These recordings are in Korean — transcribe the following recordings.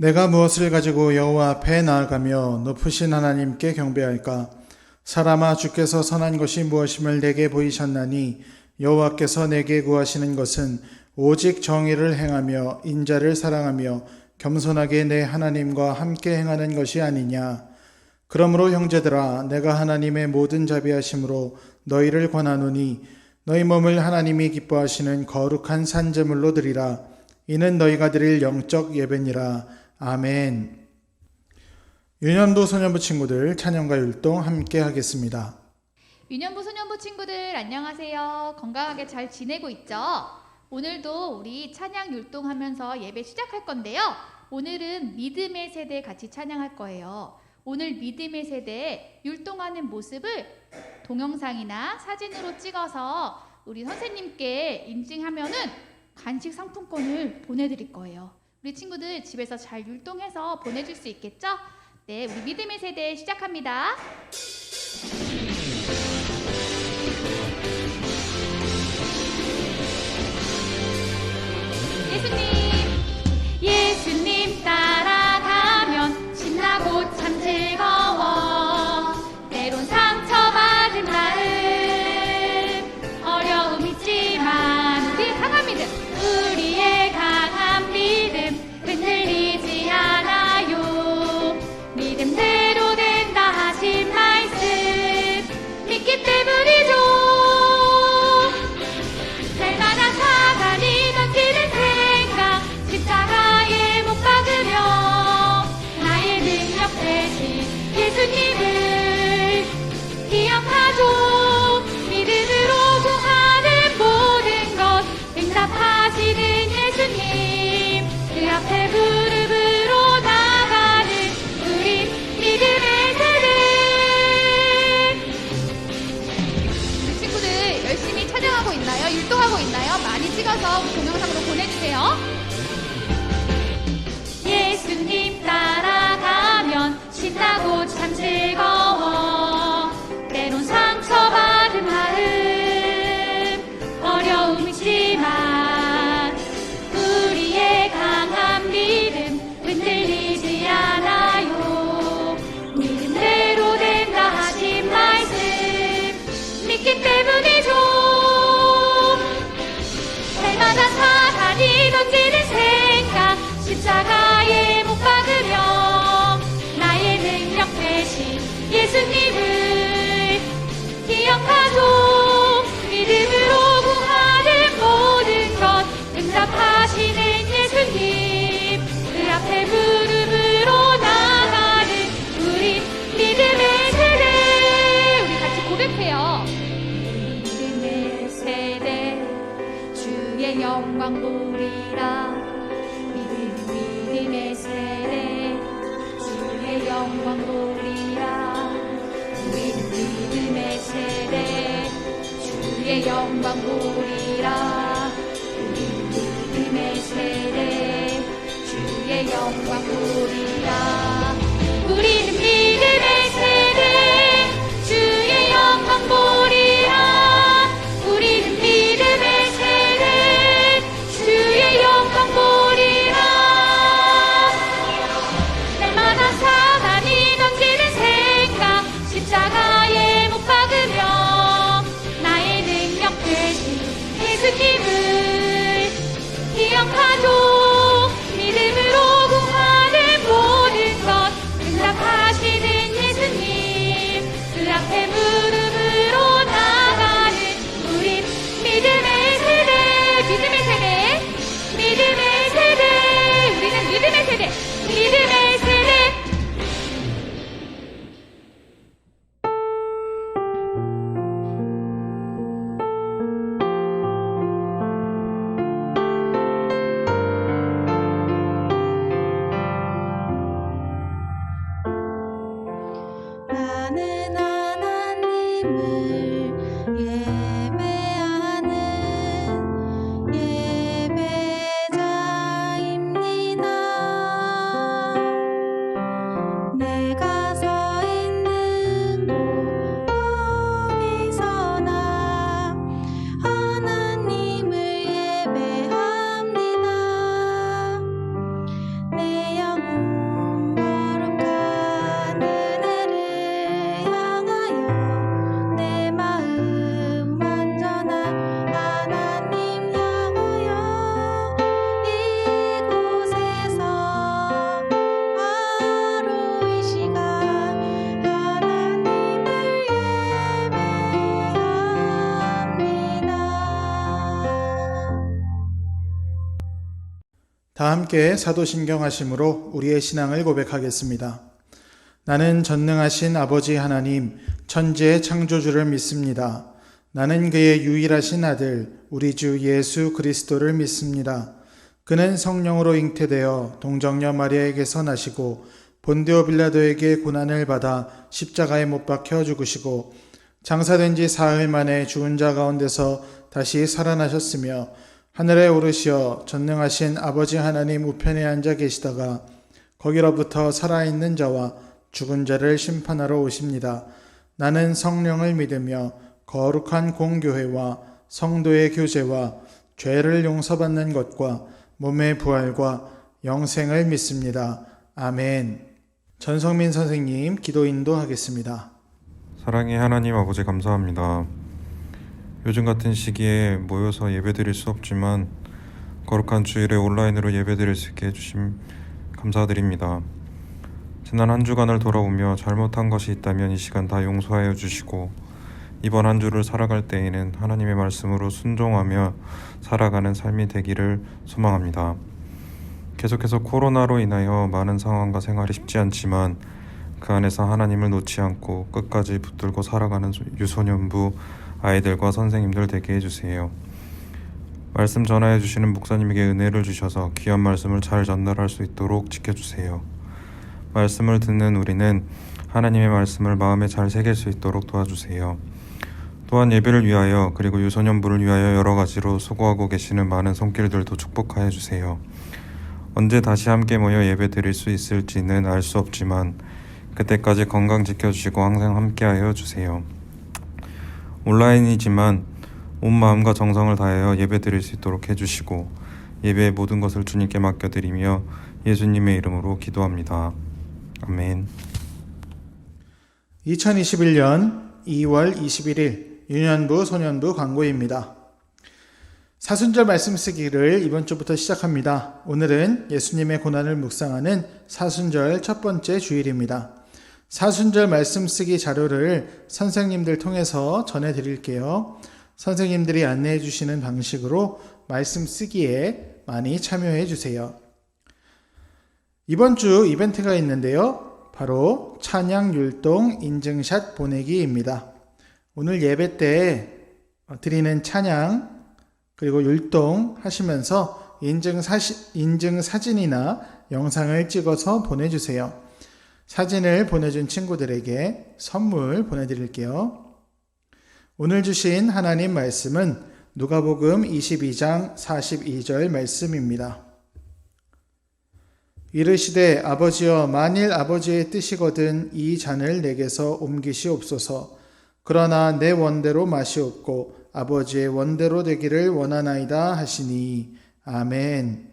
내가 무엇을 가지고 여호와 앞에 나아가며 높으신 하나님께 경배할까? 사람아, 주께서 선한 것이 무엇임을 내게 보이셨나니 여호와께서 내게 구하시는 것은 오직 정의를 행하며 인자를 사랑하며 겸손하게 내 하나님과 함께 행하는 것이 아니냐. 그러므로 형제들아, 내가 하나님의 모든 자비하심으로 너희를 권하노니 너희 몸을 하나님이 기뻐하시는 거룩한 산제물로 드리라. 이는 너희가 드릴 영적 예배니라. 아멘. 유년부 소년부 친구들 찬양과 율동 함께 하겠습니다. 유년부 소년부 친구들 안녕하세요. 건강하게 잘 지내고 있죠? 오늘도 우리 찬양 율동하면서 예배 시작할 건데요. 오늘은 믿음의 세대 같이 찬양할 거예요. 오늘 믿음의 세대 율동하는 모습을 동영상이나 사진으로 찍어서 우리 선생님께 인증하면은 간식 상품권을 보내드릴 거예요. 우리 친구들 집에서 잘 율동해서 보내줄 수 있겠죠? 네, 우리 믿음의 세대 시작합니다. 예수님 따라가면 신나고 참 즐거워. 때론 상처받은 마음, 어려움 있지만 우리의 강한 믿음, 우리의 강한 믿음 흔들리지 않아요. 믿음대로 된다 하신 말씀 믿기 때문이죠. 날마다 사단이 던지는 생각 십자가에 못 박으며 나의 능력 대신 예수님을 기억하죠. 믿음으로 구하는 모든 것 응답하시는 예수님, 그 앞에 무릎으로 나가는 우리 믿음의 세대. 우리 친구들 열심히 찬양하고 있나요? 율동하고 있나요? 많이 찍어서 우리 동영상으로 보내주세요. 예수님 따라가면 신나고 참 즐거워. 때론 상처받은 마음, 어려움 있지만 우리의 강한 믿음 흔들리지 않아요. 믿음대로 된다 하신 말씀 믿기 때문이죠. 날마다 사단이 던지는 생각 십자가에 못 박으며 나의 능력 대신 예수님을 기억하죠. 믿음으로 구하는 모든 것 응답하시는 예수님, 그 앞에 무릎으로 나가는 우리 믿음의 세대. 우리 같이 고백해요. 믿음의 세대 주의 영광 보리라. 믿음의 세대 주의 영광 보리라. 우리는 믿음의 세대 주의 영광 보리라. 우리는 믿음의 세대 주의 영광 보리라. 우리는 믿음의 세대 주의 영광 보리라. 우리는 믿음의 세대 주의 영광 보리라. 날마다 사단이 던지는 생각 십자가에 못 박으며 나의 능력 대신 예수님을 기억하죠. 믿음으로 구하는 모든 것 응답하시는 예수님, 그 앞에 무릎으로 나가는 우리 믿음의 세대. 믿음의 세대, 믿음의 세대. 우리는 믿음의 세대, 믿음의 세대. 나는 하나님을 예배하는 예배자입니다. 다 함께 사도신경 하심으로 우리의 신앙을 고백하겠습니다. 나는 전능하신 아버지 하나님, 천지의 창조주를 믿습니다. 나는 그의 유일하신 아들, 우리 주 예수 그리스도를 믿습니다. 그는 성령으로 잉태되어 동정녀 마리아에게서 나시고 본디오 빌라도에게 고난을 받아 십자가에 못 박혀 죽으시고 장사된 지 사흘 만에 죽은 자 가운데서 다시 살아나셨으며 하늘에 오르시어 전능하신 아버지 하나님 우편에 앉아 계시다가 거기로부터 살아있는 자와 죽은 자를 심판하러 오십니다. 나는 성령을 믿으며 거룩한 공교회와 성도의 교제와 죄를 용서받는 것과 몸의 부활과 영생을 믿습니다. 아멘. 전성민 선생님 기도 인도하겠습니다. 사랑의 하나님 아버지 감사합니다. 요즘 같은 시기에 모여서 예배드릴 수 없지만 거룩한 주일에 온라인으로 예배드릴 수 있게 해주심 감사드립니다. 지난 한 주간을 돌아보며 잘못한 것이 있다면 이 시간 다 용서하여 주시고 이번 한 주를 살아갈 때에는 하나님의 말씀으로 순종하며 살아가는 삶이 되기를 소망합니다. 계속해서 코로나로 인하여 많은 상황과 생활이 쉽지 않지만 그 안에서 하나님을 놓지 않고 끝까지 붙들고 살아가는 유소년부 아이들과 선생님들 되게 해주세요. 말씀 전하여 주시는 목사님에게 은혜를 주셔서 귀한 말씀을 잘 전달할 수 있도록 지켜주세요. 말씀을 듣는 우리는 하나님의 말씀을 마음에 잘 새길 수 있도록 도와주세요. 또한 예배를 위하여 그리고 유소년부를 위하여 여러 가지로 수고하고 계시는 많은 손길들도 축복하여 주세요. 언제 다시 함께 모여 예배 드릴 수 있을지는 알 수 없지만 그때까지 건강 지켜주시고 항상 함께하여 주세요. 온라인이지만 온 마음과 정성을 다하여 예배 드릴 수 있도록 해주시고 예배의 모든 것을 주님께 맡겨드리며 예수님의 이름으로 기도합니다. 아멘. 2021년 2월 21일 유년부 소년부 광고입니다. 사순절 말씀 쓰기를 이번 주부터 시작합니다. 오늘은 예수님의 고난을 묵상하는 사순절 첫 번째 주일입니다. 사순절 말씀 쓰기 자료를 선생님들 통해서 전해드릴게요. 선생님들이 안내해 주시는 방식으로 말씀 쓰기에 많이 참여해 주세요. 이번 주 이벤트가 있는데요. 바로 찬양 율동 인증샷 보내기입니다. 오늘 예배 때 드리는 찬양 그리고 율동 하시면서 인증 사진이나 영상을 찍어서 보내주세요. 사진을 보내준 친구들에게 선물 보내드릴게요. 오늘 주신 하나님 말씀은 누가복음 22장 42절 말씀입니다. 이르시되 아버지여 만일 아버지의 뜻이거든 이 잔을 내게서 옮기시옵소서. 그러나 내 원대로 마시옵고 아버지의 원대로 되기를 원하나이다 하시니 아멘.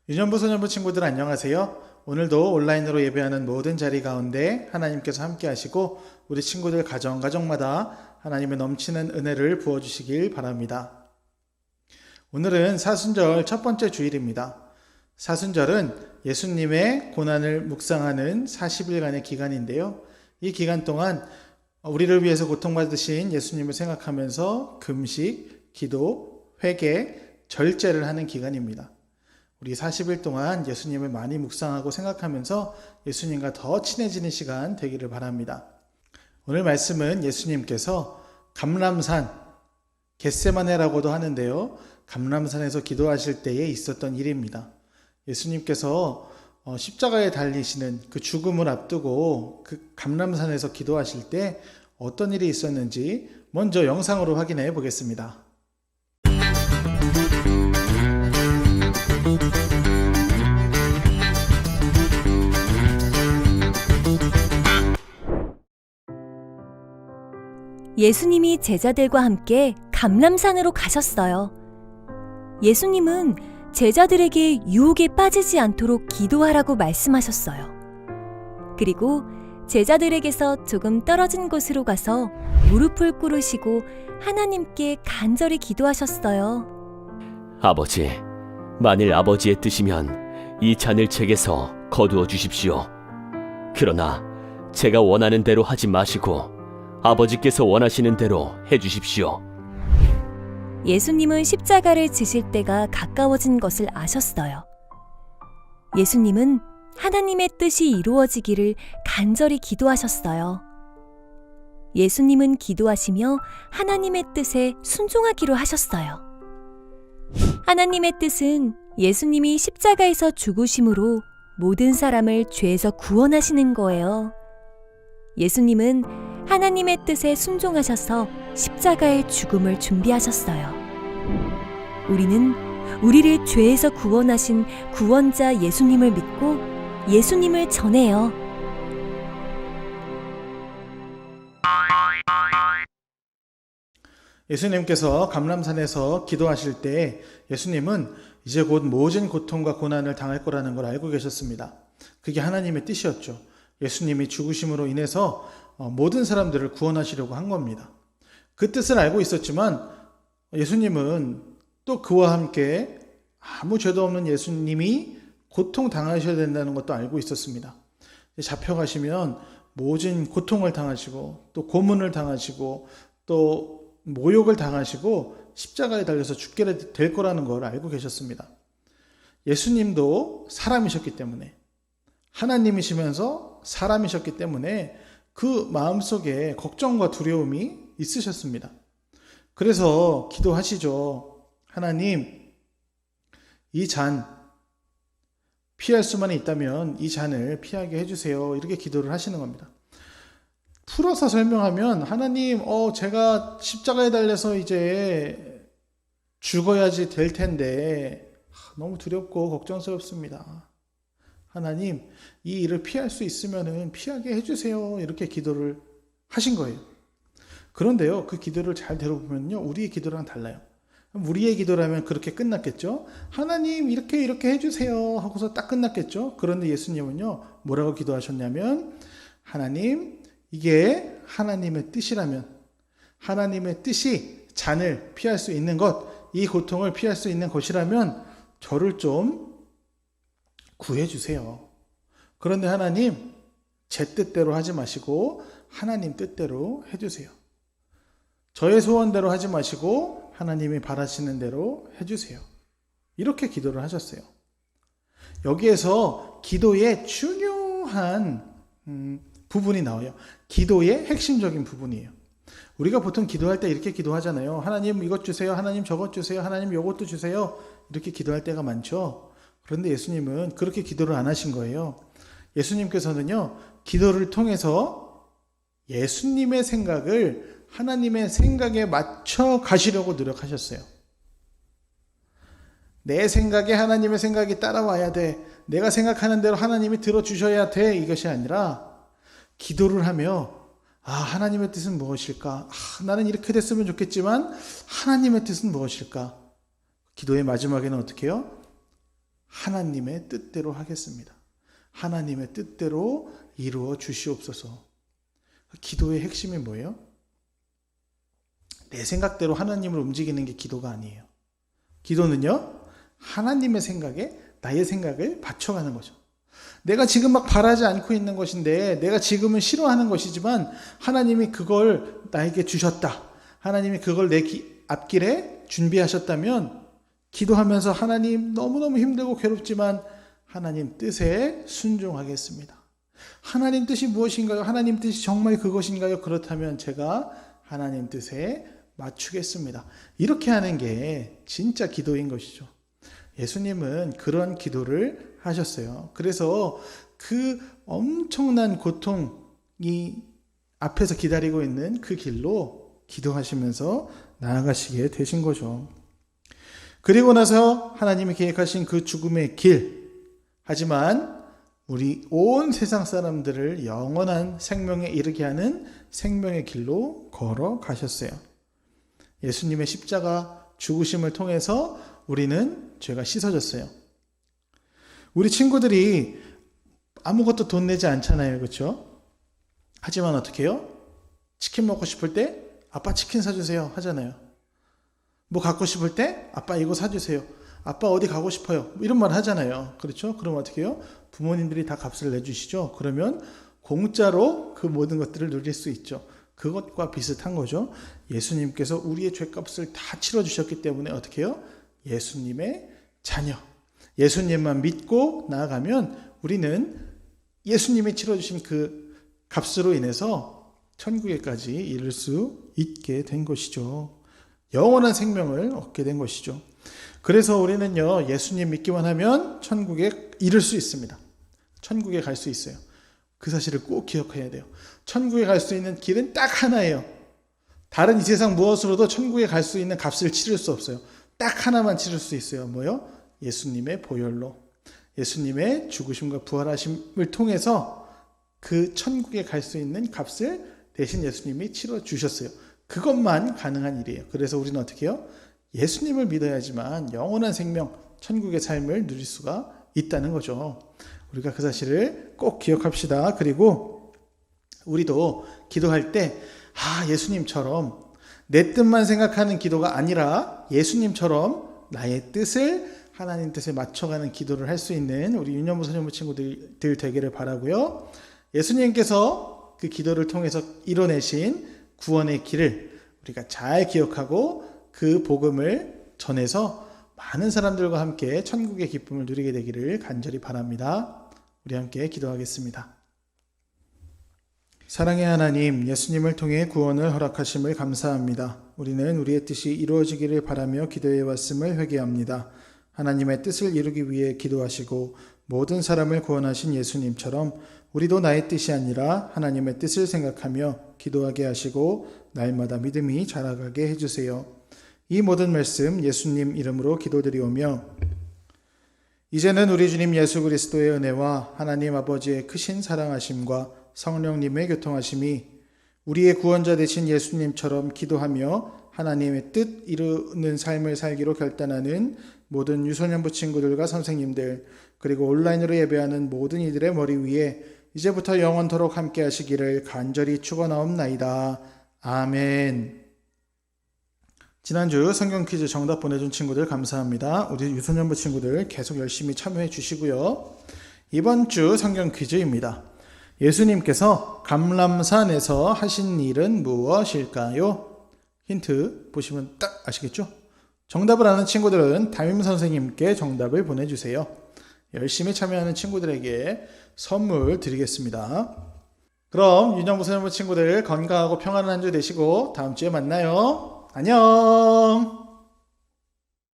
유년부 소년부 친구들 안녕하세요. 오늘도 온라인으로 예배하는 모든 자리 가운데 하나님께서 함께 하시고 우리 친구들 가정마다 하나님의 넘치는 은혜를 부어주시길 바랍니다. 오늘은 사순절 첫 번째 주일입니다. 사순절은 예수님의 고난을 묵상하는 40일간의 기간인데요. 이 기간 동안 우리를 위해서 고통받으신 예수님을 생각하면서 금식, 기도, 회개, 절제를 하는 기간입니다. 우리 40일 동안 예수님을 많이 묵상하고 생각하면서 예수님과 더 친해지는 시간 되기를 바랍니다. 오늘 말씀은 예수님께서 감람산, 겟세마네라고도 하는데요. 감람산에서 기도하실 때에 있었던 일입니다. 예수님께서 십자가에 달리시는 그 죽음을 앞두고 그 감람산에서 기도하실 때 어떤 일이 있었는지 먼저 영상으로 확인해 보겠습니다. 예수님이 제자들과 함께 감람산으로 가셨어요. 예수님은 제자들에게 유혹에 빠지지 않도록 기도하라고 말씀하셨어요. 그리고 제자들에게서 조금 떨어진 곳으로 가서 무릎을 꿇으시고 하나님께 간절히 기도하셨어요. 아버지, 만일 아버지의 뜻이면 이 잔을 제게서 거두어 주십시오. 그러나 제가 원하는 대로 하지 마시고 아버지께서 원하시는 대로 해주십시오. 예수님은 십자가를 지실 때가 가까워진 것을 아셨어요. 예수님은 하나님의 뜻이 이루어지기를 간절히 기도하셨어요. 예수님은 기도하시며 하나님의 뜻에 순종하기로 하셨어요. 하나님의 뜻은 예수님이 십자가에서 죽으심으로 모든 사람을 죄에서 구원하시는 거예요. 예수님은 하나님의 뜻에 순종하셔서 십자가의 죽음을 준비하셨어요. 우리는 우리를 죄에서 구원하신 구원자 예수님을 믿고 예수님을 전해요. 예수님께서 감람산에서 기도하실 때 예수님은 이제 곧 모진 고통과 고난을 당할 거라는 걸 알고 계셨습니다. 그게 하나님의 뜻이었죠. 예수님이 죽으심으로 인해서 모든 사람들을 구원하시려고 한 겁니다. 그 뜻을 알고 있었지만 예수님은 또 그와 함께 아무 죄도 없는 예수님이 고통 당하셔야 된다는 것도 알고 있었습니다. 잡혀가시면 모진 고통을 당하시고 또 고문을 당하시고 또 모욕을 당하시고 십자가에 달려서 죽게 될 거라는 걸 알고 계셨습니다. 예수님도 사람이셨기 때문에, 하나님이시면서 사람이셨기 때문에 그 마음속에 걱정과 두려움이 있으셨습니다. 그래서 기도하시죠. 하나님, 이 잔 피할 수만 있다면 이 잔을 피하게 해주세요. 이렇게 기도를 하시는 겁니다. 풀어서 설명하면 하나님, 제가 십자가에 달려서 이제 죽어야지 될 텐데 너무 두렵고 걱정스럽습니다. 하나님, 이 일을 피할 수 있으면 피하게 해주세요. 이렇게 기도를 하신 거예요. 그런데요, 그 기도를 잘 들어보면요, 우리의 기도랑 달라요. 우리의 기도라면 그렇게 끝났겠죠. 하나님, 이렇게 해주세요 하고서 딱 끝났겠죠. 그런데 예수님은요, 뭐라고 기도하셨냐면, 하나님, 이게 하나님의 뜻이라면, 하나님의 뜻이 잔을 피할 수 있는 것, 이 고통을 피할 수 있는 것이라면 저를 좀 구해주세요. 그런데 하나님, 제 뜻대로 하지 마시고 하나님 뜻대로 해주세요. 저의 소원대로 하지 마시고 하나님이 바라시는 대로 해주세요. 이렇게 기도를 하셨어요. 여기에서 기도의 중요한 부분이 나와요. 기도의 핵심적인 부분이에요. 우리가 보통 기도할 때 이렇게 기도하잖아요. 하나님 이것 주세요. 하나님 저것 주세요. 하나님 요것도 주세요. 이렇게 기도할 때가 많죠. 그런데 예수님은 그렇게 기도를 안 하신 거예요. 예수님께서는요, 기도를 통해서 예수님의 생각을 하나님의 생각에 맞춰 가시려고 노력하셨어요. 내 생각에 하나님의 생각이 따라와야 돼. 내가 생각하는 대로 하나님이 들어주셔야 돼. 이것이 아니라 기도를 하며 하나님의 뜻은 무엇일까? 나는 이렇게 됐으면 좋겠지만 하나님의 뜻은 무엇일까? 기도의 마지막에는 어떻게 해요? 하나님의 뜻대로 하겠습니다. 하나님의 뜻대로 이루어 주시옵소서. 기도의 핵심이 뭐예요? 내 생각대로 하나님을 움직이는 게 기도가 아니에요. 기도는요, 하나님의 생각에 나의 생각을 받쳐가는 거죠. 내가 지금 막 바라지 않고 있는 것인데, 내가 지금은 싫어하는 것이지만 하나님이 그걸 나에게 주셨다. 하나님이 그걸 내 앞길에 준비하셨다면 기도하면서 하나님, 너무너무 힘들고 괴롭지만 하나님 뜻에 순종하겠습니다. 하나님 뜻이 무엇인가요? 하나님 뜻이 정말 그것인가요? 그렇다면 제가 하나님 뜻에 맞추겠습니다. 이렇게 하는 게 진짜 기도인 것이죠. 예수님은 그런 기도를 하셨어요. 그래서 그 엄청난 고통이 앞에서 기다리고 있는 그 길로 기도하시면서 나아가시게 되신 거죠. 그리고 나서 하나님이 계획하신 그 죽음의 길, 하지만 우리 온 세상 사람들을 영원한 생명에 이르게 하는 생명의 길로 걸어가셨어요. 예수님의 십자가 죽으심을 통해서 우리는 죄가 씻어졌어요. 우리 친구들이 아무것도 돈 내지 않잖아요. 그렇죠? 하지만 어떻게 해요? 치킨 먹고 싶을 때 아빠 치킨 사주세요 하잖아요. 뭐 갖고 싶을 때 아빠 이거 사주세요. 아빠 어디 가고 싶어요. 이런 말 하잖아요. 그렇죠? 그럼 어떻게 해요? 부모님들이 다 값을 내주시죠. 그러면 공짜로 그 모든 것들을 누릴 수 있죠. 그것과 비슷한 거죠. 예수님께서 우리의 죄값을 다 치러주셨기 때문에 어떻게 해요? 예수님의 자녀. 예수님만 믿고 나아가면 우리는 예수님이 치러주신 그 값으로 인해서 천국에까지 이를 수 있게 된 것이죠. 영원한 생명을 얻게 된 것이죠. 그래서 우리는요, 예수님 믿기만 하면 천국에 이를 수 있습니다. 천국에 갈 수 있어요. 그 사실을 꼭 기억해야 돼요. 천국에 갈 수 있는 길은 딱 하나예요. 다른 이 세상 무엇으로도 천국에 갈 수 있는 값을 치를 수 없어요. 딱 하나만 치를 수 있어요. 뭐요? 예수님의 보혈로. 예수님의 죽으심과 부활하심을 통해서 그 천국에 갈 수 있는 값을 대신 예수님이 치러 주셨어요. 그것만 가능한 일이에요. 그래서 우리는 어떻게 해요? 예수님을 믿어야지만 영원한 생명, 천국의 삶을 누릴 수가 있다는 거죠. 우리가 그 사실을 꼭 기억합시다. 그리고 우리도 기도할 때 예수님처럼 내 뜻만 생각하는 기도가 아니라 예수님처럼 나의 뜻을 하나님 뜻에 맞춰가는 기도를 할 수 있는 우리 유년부 소년부 친구들 되기를 바라고요. 예수님께서 그 기도를 통해서 이뤄내신 구원의 길을 우리가 잘 기억하고 그 복음을 전해서 많은 사람들과 함께 천국의 기쁨을 누리게 되기를 간절히 바랍니다. 우리 함께 기도하겠습니다. 사랑의 하나님, 예수님을 통해 구원을 허락하심을 감사합니다. 우리는 우리의 뜻이 이루어지기를 바라며 기도해 왔음을 회개합니다. 하나님의 뜻을 이루기 위해 기도하시고 모든 사람을 구원하신 예수님처럼 우리도 나의 뜻이 아니라 하나님의 뜻을 생각하며 기도하게 하시고 날마다 믿음이 자라가게 해주세요. 이 모든 말씀 예수님 이름으로 기도드리오며 이제는 우리 주님 예수 그리스도의 은혜와 하나님 아버지의 크신 사랑하심과 성령님의 교통하심이 우리의 구원자 되신 예수님처럼 기도하며 하나님의 뜻 이루는 삶을 살기로 결단하는 모든 유소년부 친구들과 선생님들 그리고 온라인으로 예배하는 모든 이들의 머리 위에 이제부터 영원토록 함께 하시기를 간절히 축원하옵나이다. 아멘. 지난주 성경 퀴즈 정답 보내준 친구들 감사합니다. 우리 유소년부 친구들 계속 열심히 참여해 주시고요. 이번 주 성경 퀴즈입니다. 예수님께서 감람산에서 하신 일은 무엇일까요? 힌트 보시면 딱 아시겠죠? 정답을 아는 친구들은 담임 선생님께 정답을 보내주세요. 열심히 참여하는 친구들에게 선물 드리겠습니다. 그럼 유년부 소년부 친구들 건강하고 평안한 한 주 되시고 다음 주에 만나요. 안녕.